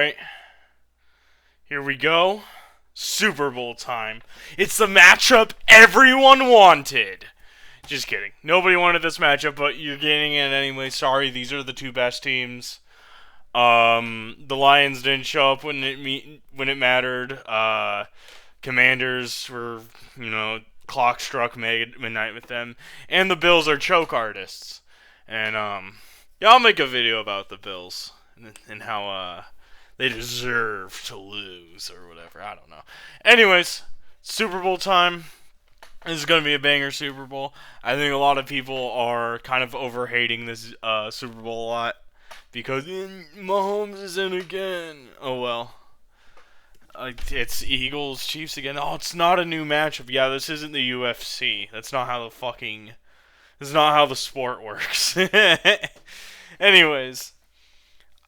Alright, here we go. Super Bowl time. It's the matchup everyone wanted. Just kidding. Nobody wanted this matchup, but you're getting it anyway. Sorry, these are the two best teams. The Lions didn't show up when it mattered. Commanders were, clock struck midnight with them, and the Bills are choke artists. And yeah, I'll make a video about the Bills and how they deserve to lose or whatever. I don't know. Anyways, Super Bowl time. This is going to be a banger Super Bowl. I think a lot of people are kind of overhating this Super Bowl a lot because Mahomes is in again. Oh well. It's Eagles Chiefs again. Oh, it's not a new matchup. Yeah, this isn't the UFC. That's not how This is not how the sport works. Anyways,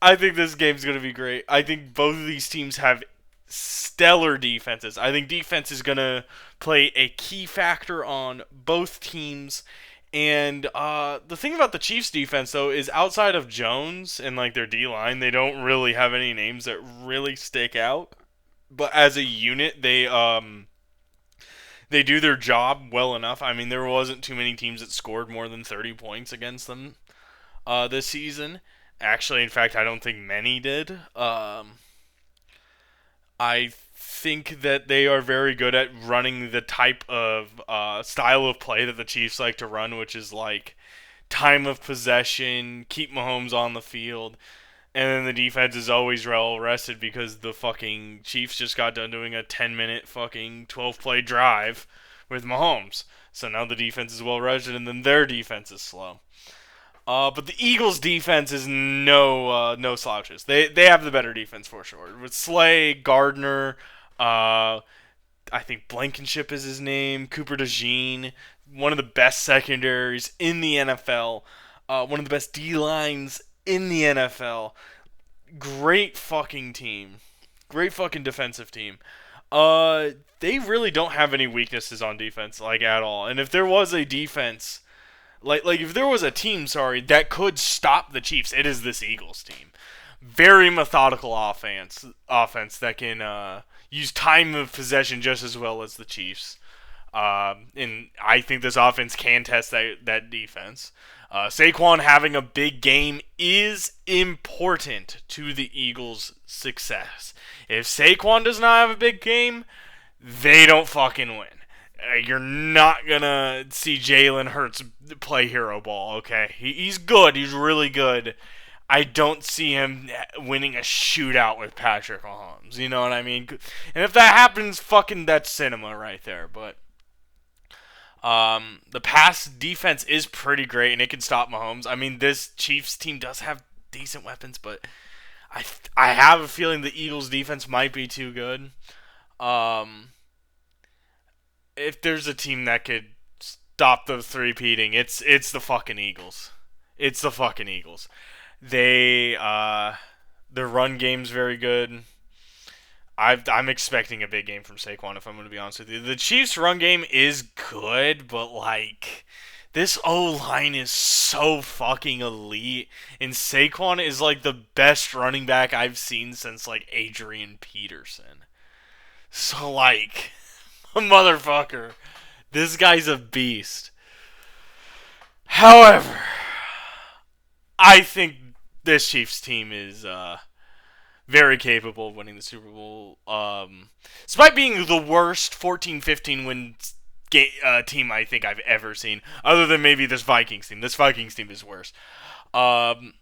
I think this game's going to be great. I think both of these teams have stellar defenses. I think defense is going to play a key factor on both teams. And the thing about the Chiefs defense, though, is outside of Jones and like their D-line, they don't really have any names that really stick out. But as a unit, they do their job well enough. I mean, there wasn't too many teams that scored more than 30 points against them this season. Actually, in fact, I don't think many did. I think that they are very good at running the type of style of play that the Chiefs like to run, which is like time of possession, keep Mahomes on the field, and then the defense is always well rested because the fucking Chiefs just got done doing a 10-minute fucking 12-play drive with Mahomes. So now the defense is well rested, and then their defense is slow. But the Eagles' defense is no slouches. They have the better defense for sure. With Slay, Gardner, I think Blankenship is his name, Cooper DeJean, one of the best secondaries in the NFL, one of the best D-lines in the NFL. Great fucking team. Great fucking defensive team. They really don't have any weaknesses on defense, like, at all. And if there was a defense... Like if there was a team, that could stop the Chiefs, it is this Eagles team. Very methodical offense that can use time of possession just as well as the Chiefs. And I think this offense can test that defense. Saquon having a big game is important to the Eagles' success. If Saquon does not have a big game, they don't fucking win. You're not gonna see Jalen Hurts play hero ball, okay? He's good. He's really good. I don't see him winning a shootout with Patrick Mahomes. You know what I mean? And if that happens, fucking that's cinema right there. But the pass defense is pretty great, and it can stop Mahomes. I mean, this Chiefs team does have decent weapons, but I have a feeling the Eagles' defense might be too good. If there's a team that could stop the three-peating, it's the fucking Eagles. It's the fucking Eagles. Their run game's very good. I'm expecting a big game from Saquon, if I'm going to be honest with you. The Chiefs' run game is good, but like this O-line is so fucking elite, and Saquon is like the best running back I've seen since like Adrian Peterson. So like, motherfucker, this guy's a beast. However, I think this Chiefs team is very capable of winning the Super Bowl. Despite being the worst 14-15 win team I think I've ever seen, other than maybe this Vikings team. This Vikings team is worse. The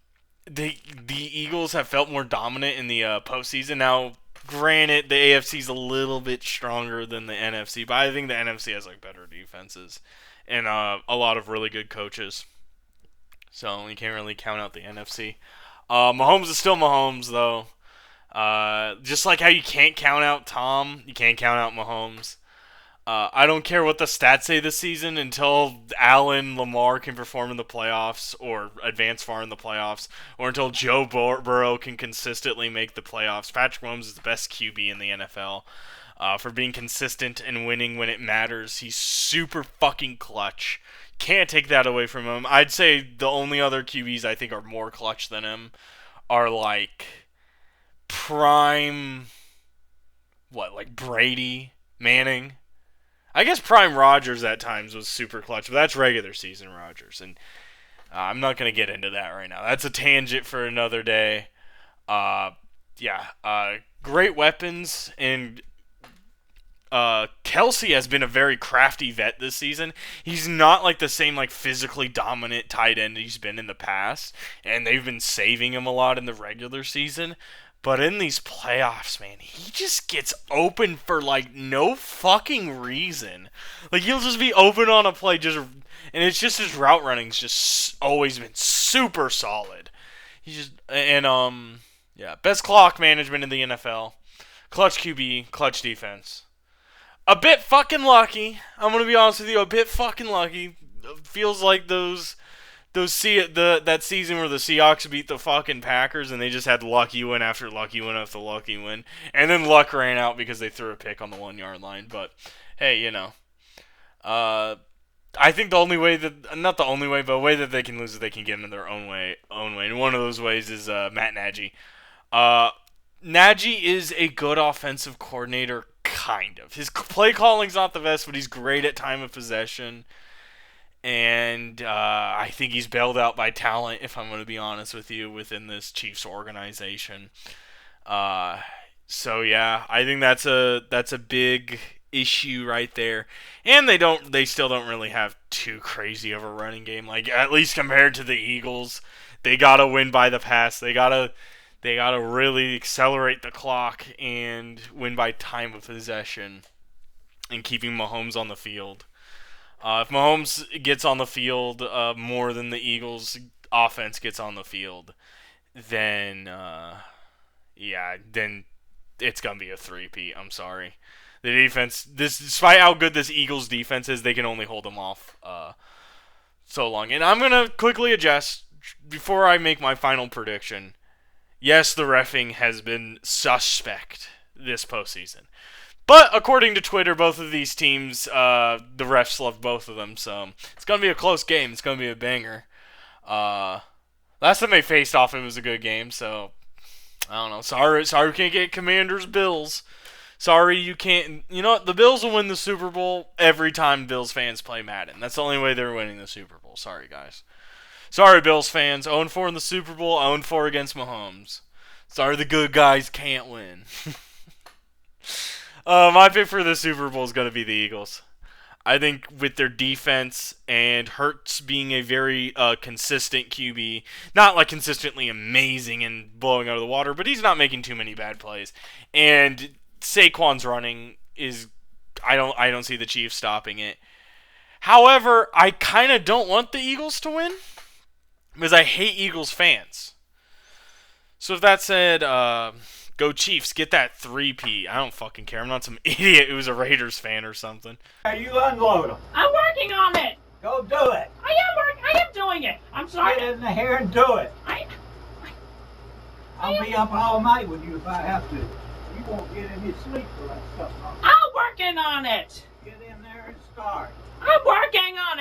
Eagles have felt more dominant in the postseason. Now, granted, the AFC's a little bit stronger than the NFC, but I think the NFC has like better defenses and a lot of really good coaches. So you can't really count out the NFC. Mahomes is still Mahomes, though. Just like how you can't count out Tom, you can't count out Mahomes. I don't care what the stats say this season until Allen Lamar can perform in the playoffs or advance far in the playoffs, or until Joe Burrow can consistently make the playoffs. Patrick Mahomes is the best QB in the NFL for being consistent and winning when it matters. He's super fucking clutch. Can't take that away from him. I'd say the only other QBs I think are more clutch than him are like prime, like Brady, Manning. I guess prime Rodgers at times was super clutch, but that's regular season Rodgers, and I'm not going to get into that right now. That's a tangent for another day. Great weapons, and Kelsey has been a very crafty vet this season. He's not like the same like physically dominant tight end he's been in the past, and they've been saving him a lot in the regular season. But in these playoffs, man, he just gets open for like no fucking reason. Like he'll just be open on a play, and it's just his route running's just always been super solid. Best clock management in the NFL, clutch QB, clutch defense. A bit fucking lucky. I'm gonna be honest with you, a bit fucking lucky. Feels like that season where the Seahawks beat the fucking Packers and they just had lucky win after lucky win after lucky win, and then luck ran out because they threw a pick on the 1 yard line. But hey, I think the only way not the only way, but a way that they can lose is they can get in their own way. And one of those ways is Matt Nagy. Nagy is a good offensive coordinator, kind of. His play calling's not the best, but he's great at time of possession. And I think he's bailed out by talent, if I'm going to be honest with you, within this Chiefs organization. I think that's a big issue right there. And they still don't really have too crazy of a running game. Like, at least compared to the Eagles, they gotta win by the pass. They gotta really accelerate the clock and win by time of possession and keeping Mahomes on the field. If Mahomes gets on the field more than the Eagles' offense gets on the field, then it's gonna be a three-peat. I'm sorry. The defense, despite how good this Eagles defense is, they can only hold them off so long. And I'm gonna quickly adjust before I make my final prediction. Yes, the reffing has been suspect this postseason. But according to Twitter, both of these teams, the refs love both of them, so it's going to be a close game. It's going to be a banger. Last time they faced off, it was a good game, so I don't know. Sorry we can't get Commanders Bills. Sorry you can't. You know what? The Bills will win the Super Bowl every time Bills fans play Madden. That's the only way they're winning the Super Bowl. Sorry, guys. Sorry, Bills fans. 0-4 in the Super Bowl, 0-4 against Mahomes. Sorry the good guys can't win. My pick for the Super Bowl is going to be the Eagles. I think with their defense and Hurts being a very consistent QB, not like consistently amazing and blowing out of the water, but he's not making too many bad plays. And Saquon's running is, I don't see the Chiefs stopping it. However, I kind of don't want the Eagles to win because I hate Eagles fans. So with that said, go Chiefs, get that 3-peat. I don't fucking care. I'm not some idiot who's a Raiders fan or something. You unload them. I'm working on it. Go do it. I am doing it. I'm sorry. Get in the hair and do it. I'll be up all night with you if I have to. You won't get any sleep for that stuff. I'm working on it. Get in there and start. I'm working on it.